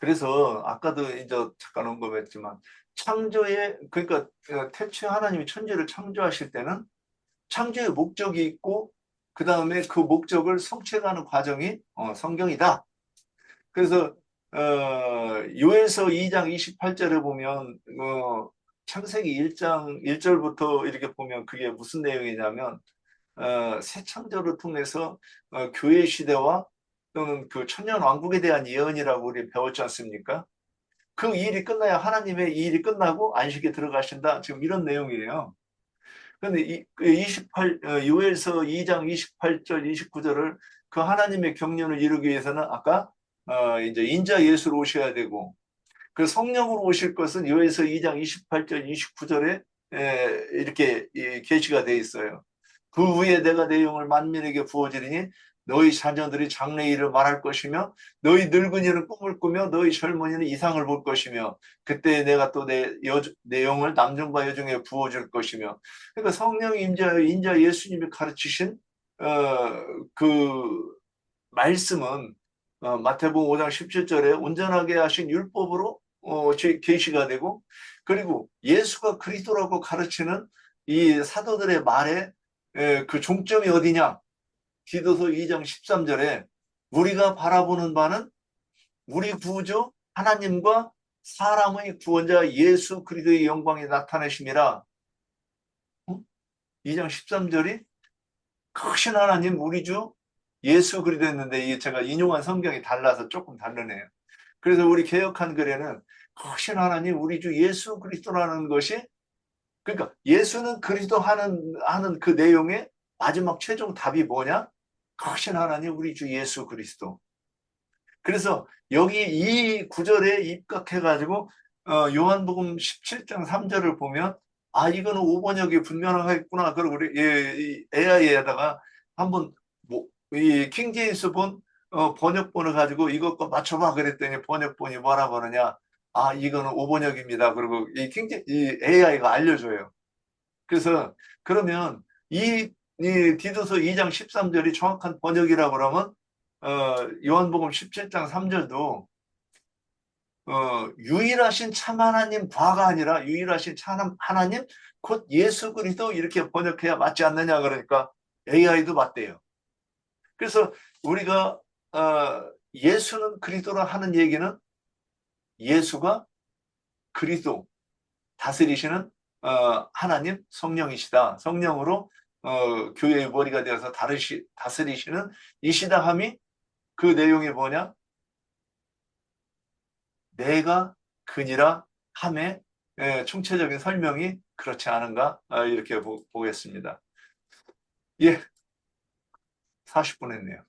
그래서 아까도 이제 잠깐 언급했지만 창조의 그러니까 태초에 하나님이 천지를 창조하실 때는 창조의 목적이 있고 그 다음에 그 목적을 성취해가는 과정이 성경이다. 그래서 요엘서 2장 28절에 보면 창세기 1장 1절부터 이렇게 보면 그게 무슨 내용이냐면 새 창조를 통해서 교회 시대와 또는 그 천년 왕국에 대한 예언이라고 우리 배웠지 않습니까? 그 일이 끝나야 하나님의 이 일이 끝나고 안식에 들어가신다. 지금 이런 내용이에요. 그런데 요엘서 2장 28절, 29절을 그 하나님의 경륜을 이루기 위해서는 아까 이제 인자 예수로 오셔야 되고 그 성령으로 오실 것은 요엘서 2장 28절, 29절에 이렇게 계시가 돼 있어요. 그 후에 내가 내 영을 만민에게 부어주리니 너희 자녀들이 장래 일을 말할 것이며 너희 늙은이는 꿈을 꾸며 너희 젊은이는 이상을 볼 것이며 그때 내가 또 내 영을 남중과 여중에 부어줄 것이며 그러니까 성령 인자 예수님이 가르치신 그 말씀은 마태복음 5장 17절에 온전하게 하신 율법으로 계시가 되고 그리고 예수가 그리스도라고 가르치는 이 사도들의 말에 그 종점이 어디냐? 디도서 2장 13절에 우리가 바라보는 바는 우리 구주 하나님과 사람의 구원자 예수 그리스도의 영광이 나타내심이라. 2장 13절이 크신 하나님 우리 주 예수 그리스도였는데 이게 제가 인용한 성경이 달라서 조금 다르네요. 그래서 우리 개역 한글에는 크신 하나님 우리 주 예수 그리스도라는 것이 그러니까 예수는 그리스도 하는 그 내용의 마지막 최종 답이 뭐냐? 크신 하나님 우리 주 예수 그리스도. 그래서 여기 이 구절에 입각해가지고 요한복음 17장 3절을 보면 아 이거는 5번역이 분명하겠구나. 그리고 우리 AI에다가 한번 이 킹제임스 본 번역본을 가지고 이것과 맞춰봐 그랬더니 번역본이 뭐라고 하느냐. 아 이거는 5번역입니다. 그리고 이 AI가 알려줘요. 그래서 그러면 이 디도서 2장 13절이 정확한 번역이라고 그러면 요한복음 17장 3절도 유일하신 참 하나님 과가 아니라 유일하신 참 하나님 곧 예수 그리스도 이렇게 번역해야 맞지 않느냐 그러니까 AI도 맞대요. 그래서 우리가 예수는 그리스도라 하는 얘기는 예수가 그리스도 다스리시는 하나님 성령이시다. 성령으로 교회의 머리가 되어서 다스리시는 이시다 함이 그 내용이 뭐냐? 내가 그니라 함의 총체적인 설명이 그렇지 않은가 이렇게 보겠습니다. 예, 40분 했네요.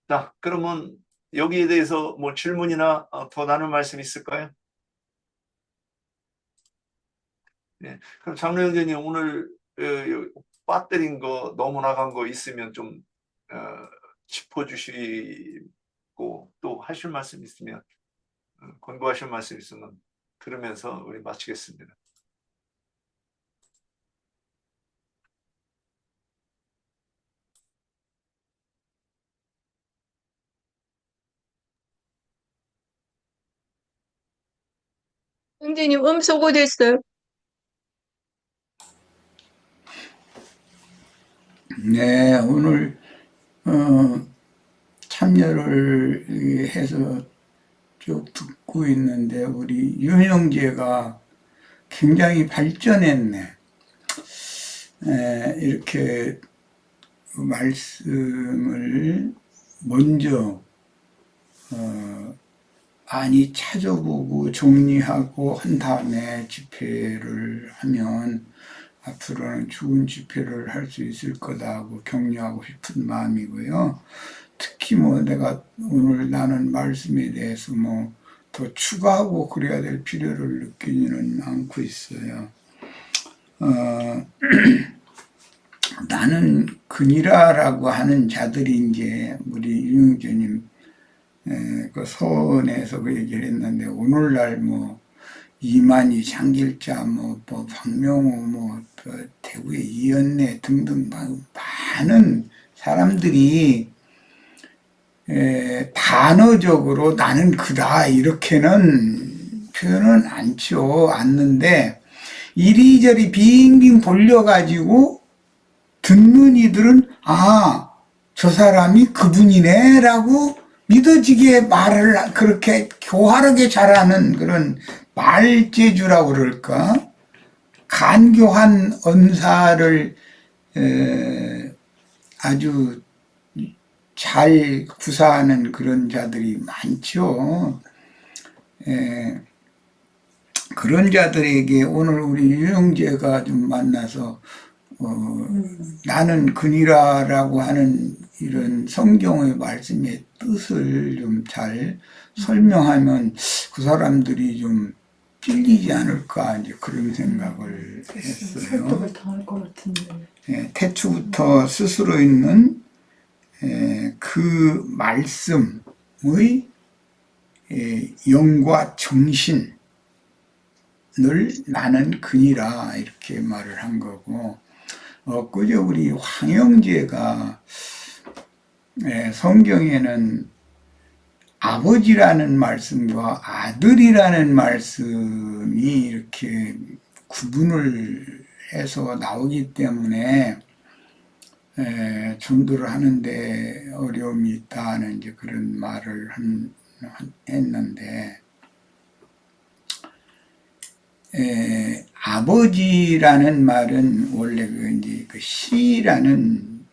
자, 그러면 여기에 대해서 뭐 질문이나 더 나눌 말씀 있을까요? 네, 그럼 장로 형제님 오늘 빠뜨린 거 너무 나간 거 있으면 좀 짚어주시고 또 하실 말씀 있으면 권고하실 말씀 있으면 들으면서 우리 마치겠습니다. 형제님 소거됐어요. 네, 오늘 참여를 해서 쭉 듣고 있는데 우리 윤형제가 굉장히 발전했네. 이렇게 말씀을 먼저 많이 찾아보고 정리하고 한 다음에 집회를 하면 앞으로는 좋은 집회를 할 수 있을 거다고 격려하고 싶은 마음이고요. 특히 내가 오늘 나눈 말씀에 대해서 더 추가하고 그래야 될 필요를 느끼지는 않고 있어요. 나는 그니라라고 하는 자들이 이제 우리 윤영재님 그 서원에서 그 얘기를 했는데 오늘날 이만희, 장길자, 박명호, 대구의 이연래 등등 많은 사람들이 단어적으로 나는 그다 이렇게는 표현은 않는데 이리저리 빙빙 돌려가지고 듣는 이들은 저 사람이 그분이네 라고 믿어지게 말을 그렇게 교활하게 잘하는 그런 말재주라고 그럴까, 간교한 언사를 아주 잘 구사하는 그런 자들이 많죠. 그런 자들에게 오늘 우리 유영재가 좀 만나서 나는 그니라라고 하는 이런 성경의 말씀의 뜻을 좀 잘 설명하면 그 사람들이 좀 찔리지 않을까, 이제 그런 생각을 했어요. 설득을 당할 것 같은데. 태초부터 스스로 있는 그 말씀의 영과 정신을 나는 그니라 이렇게 말을 한 거고, 엊그제 우리 황영재가 성경에는 아버지라는 말씀과 아들이라는 말씀이 이렇게 구분을 해서 나오기 때문에 전도를 하는데 어려움이 있다는 이제 그런 말을 했는데, 아버지라는 말은 원래 이제 그 시라는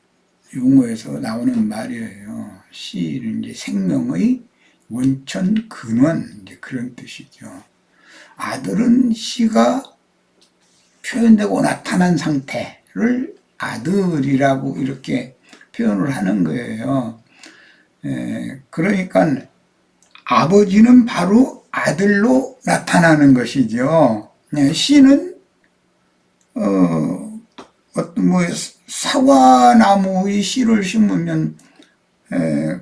용어에서 나오는 말이에요. 시는 이제 생명의 원천 근원, 이제 그런 뜻이죠. 아들은 시가 표현되고 나타난 상태를 아들이라고 이렇게 표현을 하는 거예요. 그러니까 아버지는 바로 아들로 나타나는 것이죠. 씨는 사과나무의 씨를 심으면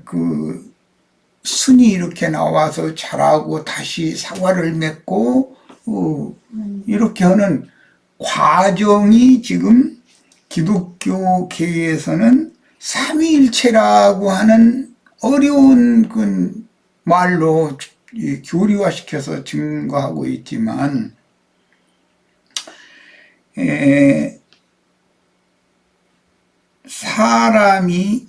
그 순이 이렇게 나와서 자라고 다시 사과를 맺고 이렇게 하는 과정이 지금 기독교계에서는 삼위일체라고 하는 어려운 그 말로 교리화시켜서 증거하고 있지만, 사람이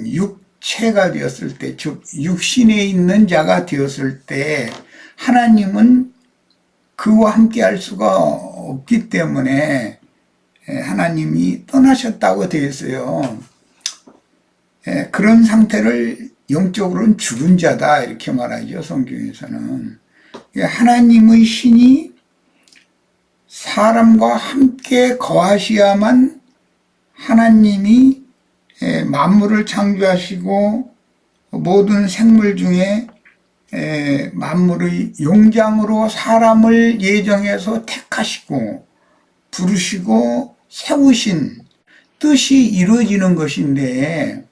육체가 되었을 때, 즉 육신에 있는 자가 되었을 때 하나님은 그와 함께 할 수가 없기 때문에 하나님이 떠나셨다고 되어 있어요. 그런 상태를 영적으로는 죽은 자다 이렇게 말하죠, 성경에서는. 하나님의 신이 사람과 함께 거하셔야만 하나님이 만물을 창조하시고 모든 생물 중에 만물의 용장으로 사람을 예정해서 택하시고 부르시고 세우신 뜻이 이루어지는 것인데,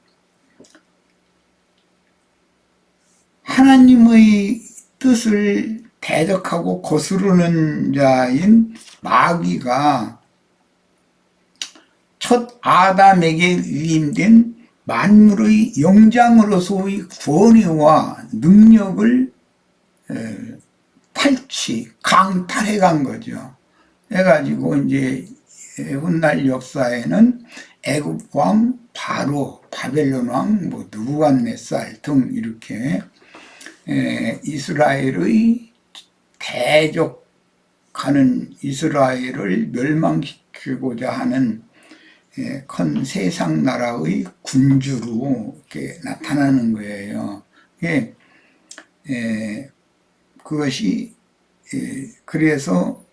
하나님의 뜻을 대적하고 거스르는 자인 마귀가 첫 아담에게 위임된 만물의 영장으로서의 권위와 능력을 강탈해 간 거죠. 해가지고 이제 훗날 역사에는 애굽 왕 바로, 바벨론 왕 느부갓네살 등 이렇게 이스라엘의 대적하는, 이스라엘을 멸망시키고자 하는 큰 세상 나라의 군주로 이렇게 나타나는 거예요. 그것이 그래서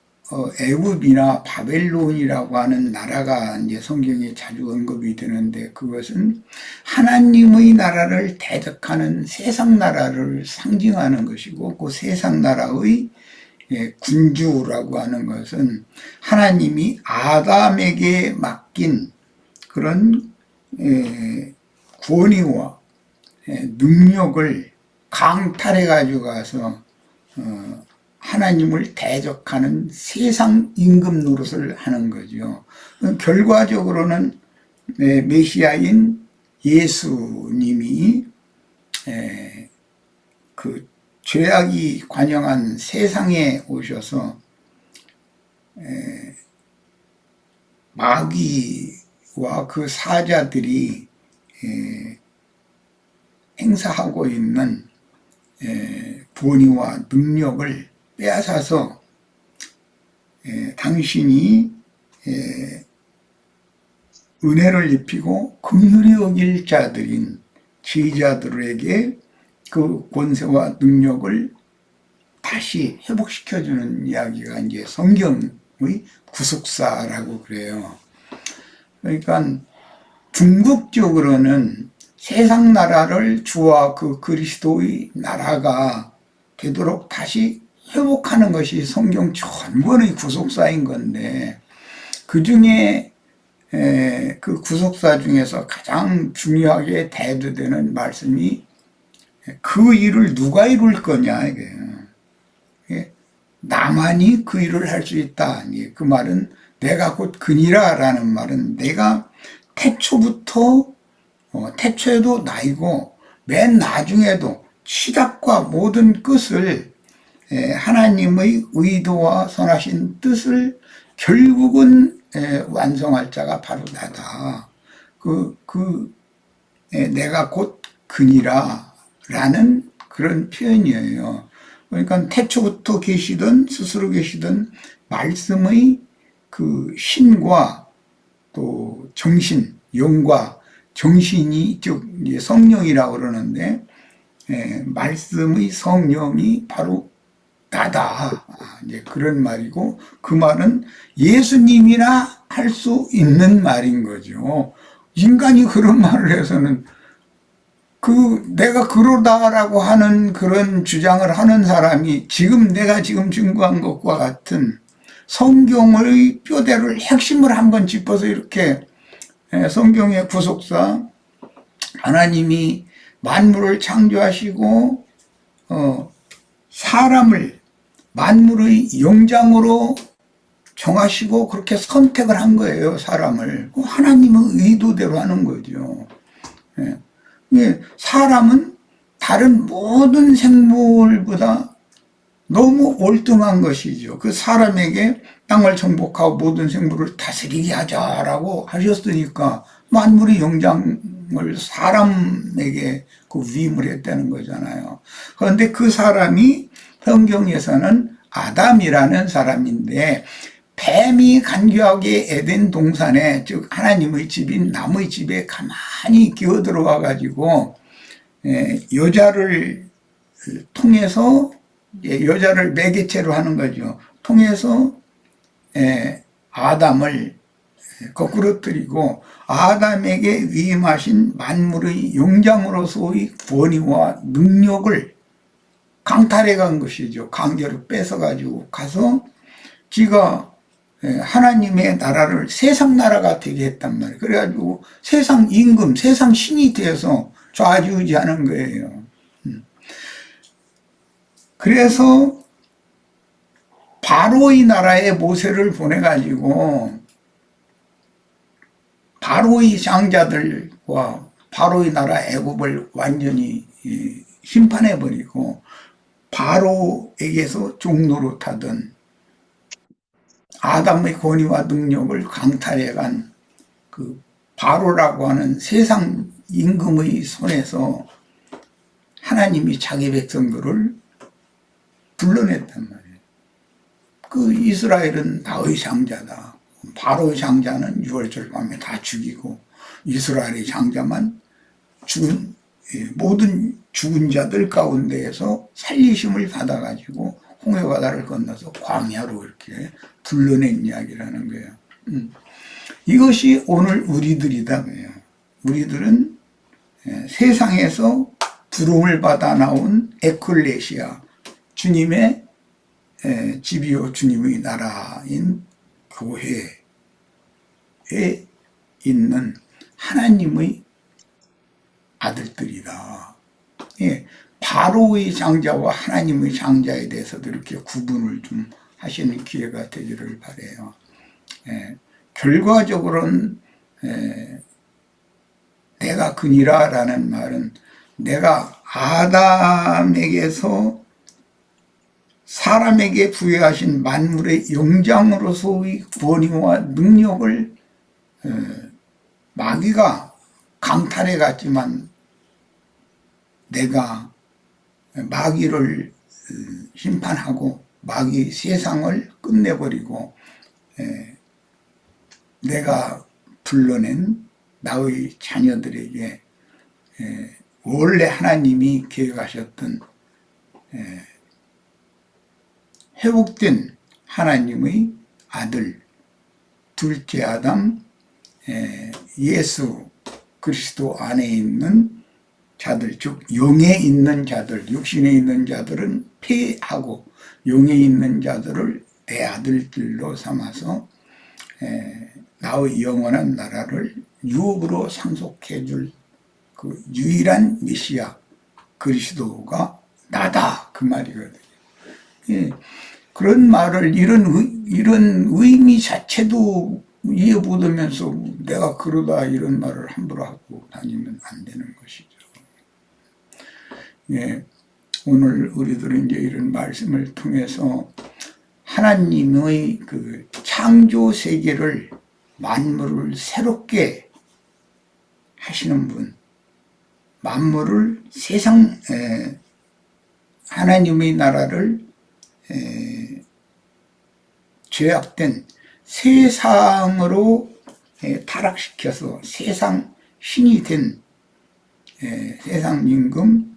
애굽이나 바벨론이라고 하는 나라가 이제 성경에 자주 언급이 되는데, 그것은 하나님의 나라를 대적하는 세상 나라를 상징하는 것이고, 그 세상 나라의 군주라고 하는 것은 하나님이 아담에게 맡긴 그런 권위와 능력을 강탈해 가지고 가서 하나님을 대적하는 세상 임금 노릇을 하는 거죠. 결과적으로는 메시아인 예수님이 그 죄악이 관영한 세상에 오셔서 마귀와 그 사자들이 행사하고 있는 권위와 능력을 빼앗아서 당신이 은혜를 입히고 긍휼히 여길 자들인 제자들에게 그 권세와 능력을 다시 회복시켜주는 이야기가 이제 성경의 구속사라고 그래요. 그러니까 궁극적으로는 세상 나라를 주와 그 그리스도의 나라가 되도록 다시 회복하는 것이 성경 전권의 구속사인 건데, 그 중에 그 구속사 중에서 가장 중요하게 대두되는 말씀이 그 일을 누가 이룰 거냐 이게요. 나만이 그 일을 할 수 있다. 그 말은 내가 곧 그니라 라는 말은 내가 태초부터 태초에도 나이고 맨 나중에도 시작과 모든 끝을 하나님의 의도와 선하신 뜻을 결국은 완성할 자가 바로 나다. 내가 곧 그니라 라는 그런 표현이에요. 그러니까 태초부터 계시던 스스로 계시던 말씀의 그 신과 또 정신, 영과 정신이 즉 성령이라고 그러는데, 말씀의 성령이 바로 나다. 이제 그런 말이고, 그 말은 예수님이나 할 수 있는 말인 거죠. 인간이 그런 말을 해서는 내가 그러다라고 하는 그런 주장을 하는 사람이 내가 지금 증거한 것과 같은 성경의 뼈대를 핵심을 한번 짚어서 이렇게 성경의 구속사, 하나님이 만물을 창조하시고 사람을 만물의 영장으로 정하시고 그렇게 선택을 한 거예요. 사람을 하나님의 의도대로 하는 거죠. 사람은 다른 모든 생물보다 너무 월등한 것이죠. 그 사람에게 땅을 정복하고 모든 생물을 다스리게 하자라고 하셨으니까 만물의 영장을 사람에게 그 위임을 했다는 거잖아요. 그런데 그 사람이 성경에서는 아담이라는 사람인데, 뱀이 간교하게 에덴 동산에, 즉 하나님의 집인 남의 집에 가만히 기어 들어와 가지고 여자를 통해서, 여자를 매개체로 하는 거죠. 통해서 아담을 거꾸로뜨리고 아담에게 위임하신 만물의 영장으로서의 권위와 능력을 강탈해 간 것이죠. 강제로 뺏어 가지고 가서 지가 하나님의 나라를 세상 나라가 되게 했단 말이에요. 그래가지고 세상 임금, 세상 신이 되어서 좌지우지하는 거예요. 그래서 바로의 나라에 모세를 보내가지고 바로의 장자들과 바로의 나라 애굽을 완전히 심판해버리고 바로에게서 종노릇하던 아담의 권위와 능력을 강탈해간 그 바로라고 하는 세상 임금의 손에서 하나님이 자기 백성들을 불러냈단 말이에요. 그 이스라엘은 다의 장자다. 바로의 장자는 6월절 밤에 다 죽이고 이스라엘의 장자만 모든 죽은 자들 가운데에서 살리심을 받아가지고 홍해바다를 건너서 광야로 이렇게 불러낸 이야기라는 거예요. 이것이 오늘 우리들이다. 우리들은 세상에서 부름을 받아 나온 에클레시아, 주님의 집이요 주님의 나라인 교회에 있는 하나님의 아들들이다. 바로의 장자와 하나님의 장자에 대해서도 이렇게 구분을 좀 하시는 기회가 되기를 바라요. 결과적으로는 내가 그니라 라는 말은 내가 아담에게서 사람에게 부여하신 만물의 영장으로서의 권위와 능력을 마귀가 강탈해 갔지만 내가 마귀를 심판하고 마귀 세상을 끝내버리고 내가 불러낸 나의 자녀들에게 원래 하나님이 계획하셨던 회복된 하나님의 아들 둘째 아담 예수 그리스도 안에 있는 자들, 즉 영에 있는 자들, 육신에 있는 자들은 폐하고 영에 있는 자들을 내 아들들로 삼아서 나의 영원한 나라를 유업으로 상속해 줄 그 유일한 메시아 그리스도가 나다 그 말이거든요. 예, 그런 말을 이런 의미 자체도 이해 못하면서 내가 그러다 이런 말을 함부로 하고 다니면 안 되는 것이죠. 예, 오늘 우리들은 이제 이런 말씀을 통해서 하나님의 그 창조 세계를 만물을 새롭게 하시는 분, 만물을 하나님의 나라를 죄악된 세상으로 타락시켜서 세상 신이 된 세상 임금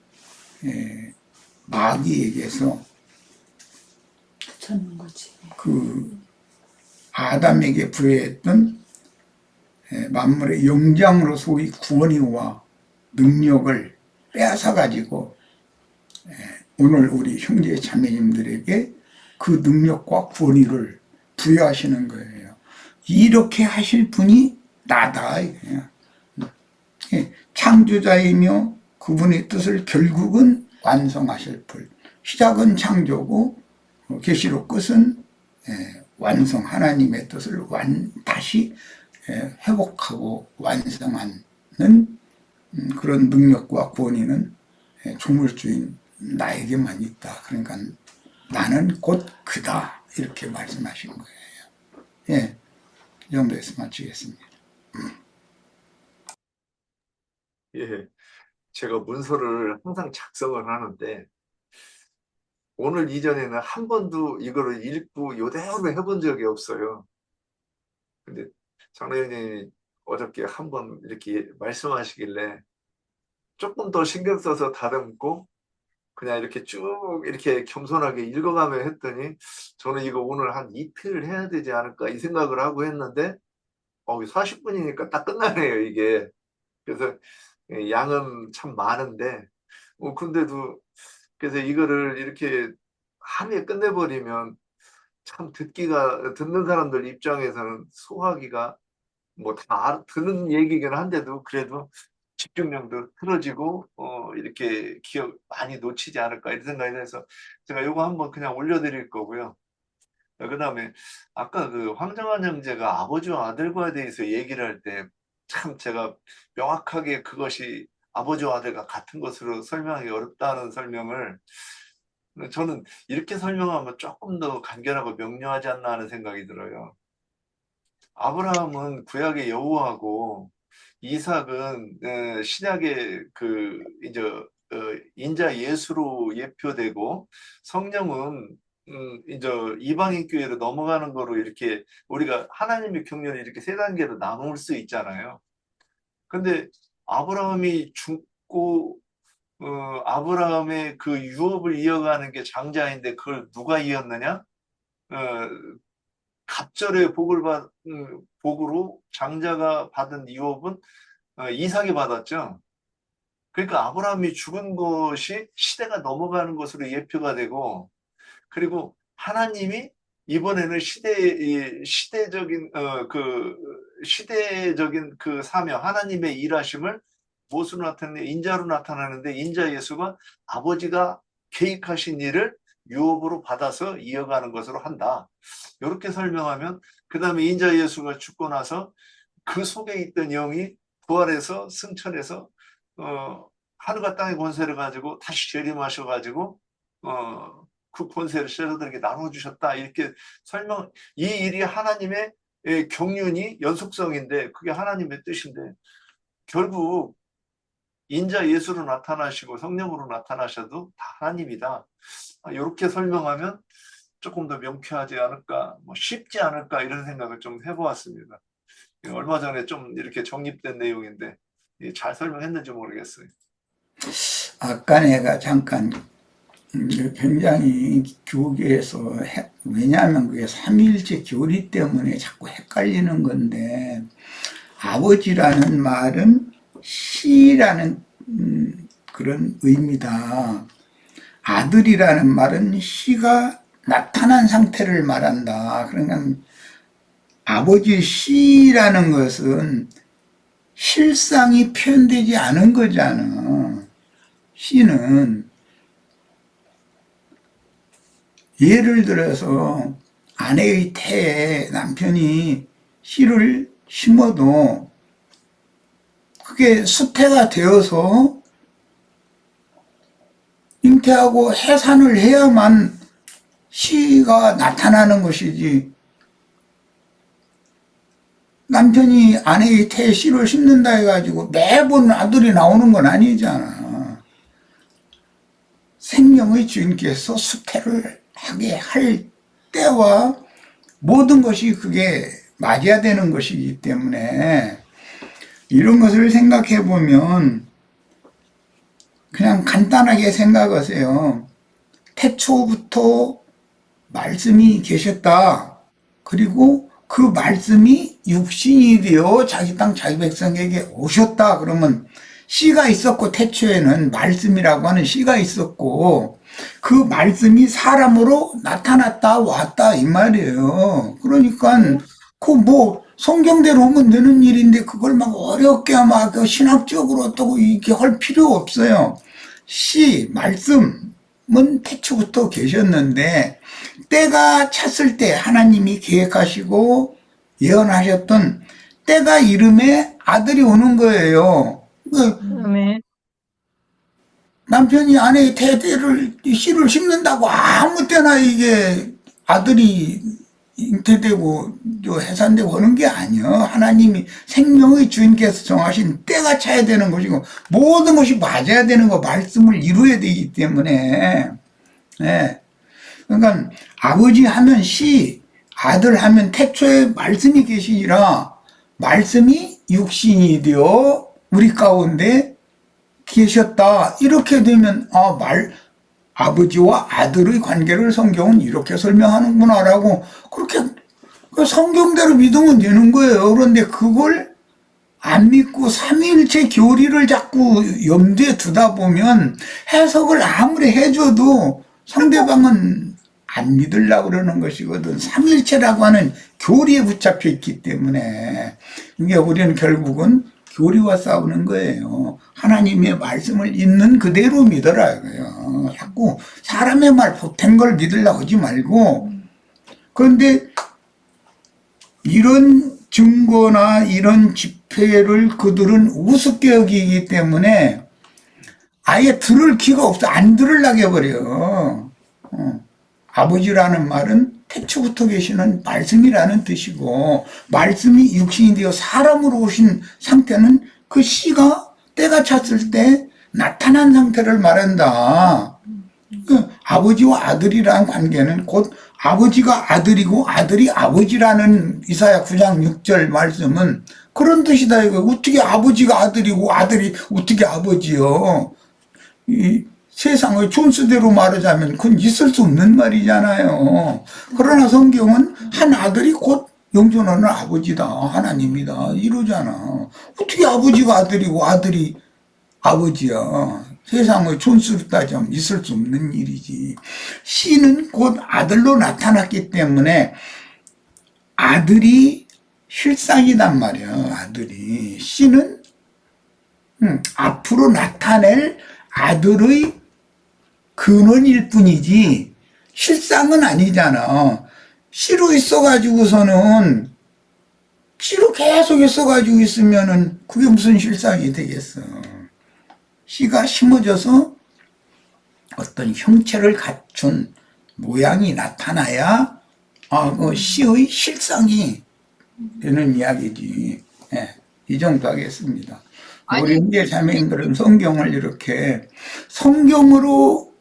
마귀에게서 붙였는 거지. 그 아담에게 부여했던 만물의 영장으로서의 구원이와 능력을 빼앗아 가지고 오늘 우리 형제 자매님들에게 그 능력과 권위를 부여하시는 거예요. 이렇게 하실 분이 나다 이거예요. 창조자이며 그분의 뜻을 결국은 완성하실 분. 시작은 창조고 계시록 끝은 완성, 하나님의 뜻을 다시 회복하고 완성하는 그런 능력과 권위는 조물주인 나에게만 있다. 그러니까 나는 곧 그다. 이렇게 말씀하신 거예요. 예, 이 정도에서 마치겠습니다. 예, 제가 문서를 항상 작성을 하는데 오늘 이전에는 한 번도 이거를 읽고 이대로 해본 적이 없어요. 근데 장로님이 어저께 한번 이렇게 말씀하시길래 조금 더 신경 써서 다듬고 그냥 이렇게 쭉 이렇게 겸손하게 읽어가며 했더니 저는 이거 오늘 한 이틀 해야 되지 않을까 이 생각을 하고 했는데 40분이니까 딱 끝나네요 이게. 그래서 양은 참 많은데 근데도 그래서 이거를 이렇게 하루에 끝내버리면 참 듣는 사람들 입장에서는 소화하기가 뭐 다 듣는 얘기긴 한데도 그래도 집중력도 틀어지고 이렇게 기억 많이 놓치지 않을까 이런 생각이 해서 제가 요거 한번 그냥 올려드릴 거고요. 그 다음에 아까 그 황정환 형제가 아버지와 아들과에 대해서 얘기를 할 때 참 제가 명확하게 그것이 아버지와 아들과 같은 것으로 설명하기 어렵다는 설명을 저는 이렇게 설명하면 조금 더 간결하고 명료하지 않나 하는 생각이 들어요. 아브라함은 구약의 여호와고 이삭은 신약의 그 이제 인자 예수로 예표되고 성령은 이제 이방인 교회로 넘어가는 거로 이렇게 우리가 하나님의 경륜을 이렇게 세 단계로 나눌 수 있잖아요. 근데 아브라함이 죽고 아브라함의 그 유업을 이어가는 게 장자인데 그걸 누가 이었느냐? 갑절의 복으로 장자가 받은 유업은 이삭이 받았죠. 그러니까 아브라함이 죽은 것이 시대가 넘어가는 것으로 예표가 되고 그리고 하나님이 이번에는 시대적인 그 사명 하나님의 일하심을 무엇으로 나타내냐 인자로 나타나는데 인자 예수가 아버지가 계획하신 일을 유업으로 받아서 이어가는 것으로 한다. 이렇게 설명하면 그 다음에 인자 예수가 죽고 나서 그 속에 있던 영이 부활해서 승천해서 하늘과 땅의 권세를 가지고 다시 재림하셔가지고 그 권세를 제자들에게 나눠주셨다. 이렇게 이 일이 하나님의 경륜이 연속성인데 그게 하나님의 뜻인데 결국 인자 예수로 나타나시고 성령으로 나타나셔도 다 하나님이다. 이렇게 설명하면 조금 더 명쾌하지 않을까, 뭐 쉽지 않을까 이런 생각을 좀 해보았습니다. 얼마 전에 좀 이렇게 정립된 내용인데 잘 설명했는지 모르겠어요. 아까 내가 잠깐 굉장히 교계에서 왜냐하면 그게 삼위일체 교리 때문에 자꾸 헷갈리는 건데 아버지라는 말은 시라는 그런 의미다. 아들이라는 말은 시가 나타난 상태를 말한다. 그러니까 아버지 시라는 것은 실상이 표현되지 않은 거잖아. 시는 예를 들어서 아내의 태에 남편이 씨를 심어도 그게 수태가 되어서 잉태하고 해산을 해야만 씨가 나타나는 것이지, 남편이 아내의 태에 씨를 심는다 해가지고 매번 아들이 나오는 건 아니잖아. 생명의 주인께서 수태를 하게 할 때와 모든 것이 그게 맞아야 되는 것이기 때문에 이런 것을 생각해 보면 그냥 간단하게 생각하세요. 태초부터 말씀이 계셨다. 그리고 그 말씀이 육신이 되어 자기 땅 자기 백성에게 오셨다. 그러면 씨가 있었고, 태초에는 말씀이라고 하는 씨가 있었고 그 말씀이 사람으로 나타났다 왔다 이 말이에요. 그러니까 그 뭐 성경대로 오면 되는 일인데 그걸 막 어렵게 막 신학적으로 또 이렇게 할 필요 없어요. 씨, 말씀은 태초부터 계셨는데 때가 찼을 때 하나님이 계획하시고 예언하셨던 때가 이름에 아들이 오는 거예요. 아멘. 남편이 아내의 태를 씨를 심는다고 아무 때나 이게 아들이 잉태되고 해산되고 하는 게 아니에요. 하나님이 생명의 주인께서 정하신 때가 차야 되는 것이고 모든 것이 맞아야 되는 거, 말씀을 이루어야 되기 때문에. 네. 그러니까 아버지 하면 씨, 아들 하면 태초에 말씀이 계시니라 말씀이 육신이 되어 우리 가운데 계셨다. 이렇게 되면 아버지와 아들의 관계를 성경은 이렇게 설명하는구나라고 그렇게 성경대로 믿으면 되는 거예요. 그런데 그걸 안 믿고 삼위일체 교리를 자꾸 염두에 두다 보면 해석을 아무리 해줘도 상대방은 안 믿으려고 그러는 것이거든. 삼위일체라고 하는 교리에 붙잡혀 있기 때문에 이게 우리는 결국은 교리와 싸우는 거예요. 하나님의 말씀을 있는 그대로 믿으라고요. 자꾸 사람의 말 보탠 걸 믿으려고 하지 말고. 그런데 이런 증거나 이런 집회를 그들은 우습게 여기기 때문에 아예 들을 기가 없어. 안 들으려고 해버려. 아버지라는 말은 태초부터 계시는 말씀이라는 뜻이고, 말씀이 육신이 되어 사람으로 오신 상태는 그 씨가 때가 찼을 때 나타난 상태를 말한다. 그 아버지와 아들이라는 관계는 곧 아버지가 아들이고 아들이 아버지라는 이사야 9장 6절 말씀은 그런 뜻이다. 이거 어떻게 아버지가 아들이고 아들이 어떻게 아버지요? 이 세상의 존수대로 말하자면 그건 있을 수 없는 말이잖아요. 그러나 성경은 한 아들이 곧 영존하는 아버지다, 하나님이다 이러잖아. 어떻게 아버지가 아들이고 아들이 아버지야? 세상의 존수로 따지면 있을 수 없는 일이지. 씨는 곧 아들로 나타났기 때문에 아들이 실상이단 말이야. 아들이. 씨는 앞으로 나타낼 아들의 근원일 뿐이지 실상은 아니잖아. 씨로 있어가지고서는 씨로 계속 있어가지고 있으면은 그게 무슨 실상이 되겠어. 씨가 심어져서 어떤 형체를 갖춘 모양이 나타나야 그 씨의 실상이 되는 이야기지. 예, 이 정도 하겠습니다. 우리 형제 자매님들은 성경을 이렇게 성경으로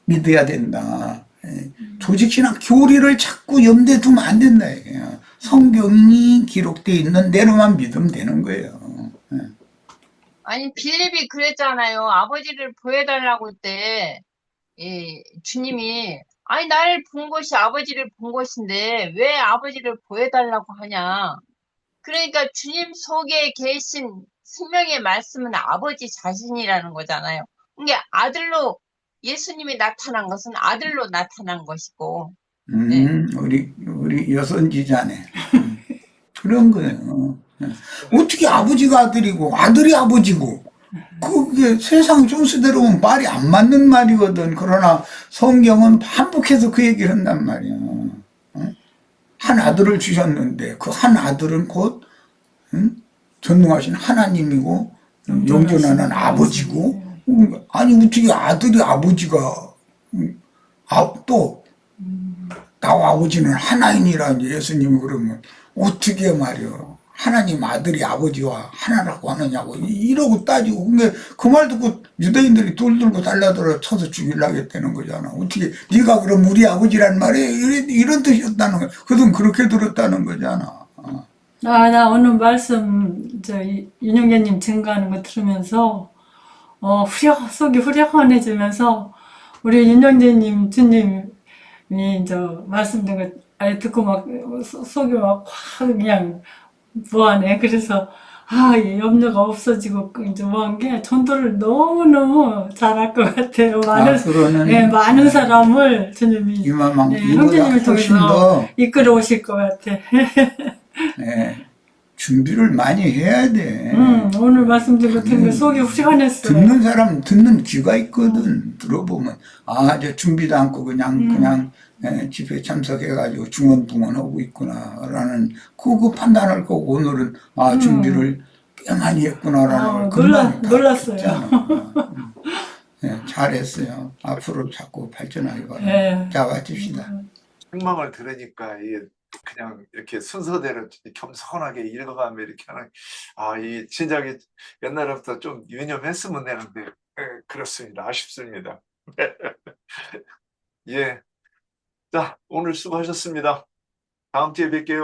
믿어야 된다. 예, 조직신앙 교리를 자꾸 염두에 두면 안 된다. 이게요. 성경이 기록되어 있는 대로만 믿으면 되는 거예요. 예. 아니, 빌립이 그랬잖아요. 아버지를 보여달라고 할 때, 주님이, 아니, 나를 본 것이 아버지를 본 것인데, 왜 아버지를 보여달라고 하냐. 그러니까 주님 속에 계신 생명의 말씀은 아버지 자신이라는 거잖아요. 그러니까 아들로, 예수님이 나타난 것은 아들로 나타난 것이고, 네. 우리 여선지자네. 그런 거예요. 어떻게 아버지가 아들이고 아들이 아버지고 그게 세상 순수대로 보면 말이 안 맞는 말이거든. 그러나 성경은 반복해서 그 얘기를 한단 말이야. 한 아들을 주셨는데 그 한 아들은 곧 전능하신 하나님이고 영존하는 아버지고 아니 어떻게 아들이 아버지가 또 나와 아버지는 하나인이라 예수님이 그러면 어떻게 말이야 하나님 아들이 아버지와 하나라고 하느냐고 이러고 따지고 근데 그 말 듣고 유대인들이 돌 들고 달라들어 쳐서 죽이려고 했다는 거잖아. 어떻게 네가 그럼 우리 아버지란 말이야 이런 뜻이었다는 거야. 그들은 그렇게 들었다는 거잖아. 나 오늘 말씀 윤영재님 증거하는 거 들으면서 속이 후련해지면서 우리 윤영재님 주님이 말씀드린 거 아예 듣고 막 속이 막 확 그냥 뭐하네. 그래서 이 염려가 없어지고 이제 뭐한 게 전도를 너무너무 잘할 것 같아요. 많은 사람을 주님이 형제님을 통해서 이끌어 오실 것 같아. 네, 준비를 많이 해야 돼. 오늘 말씀드린 것 같은 게 속이 후련했어요. 듣는 사람 듣는 귀가 있거든. 들어보면 저 준비도 않고 그냥 집회 참석해가지고 중언부언하고 있구나라는 그 판단할 거고 오늘은 준비를 꽤 많이 했구나라는 걸 놀랐어요. 네, 잘했어요. 앞으로 자꾸 발전하기 바랍니다. 자, 마칩시다. 책망을 들으니까 그냥 이렇게 순서대로 겸손하게 읽어가며 이렇게 하는 이 진작에 옛날부터 좀 유념했으면 되는데 그렇습니다. 아쉽습니다. 예. 자, 오늘 수고하셨습니다. 다음 주에 뵐게요.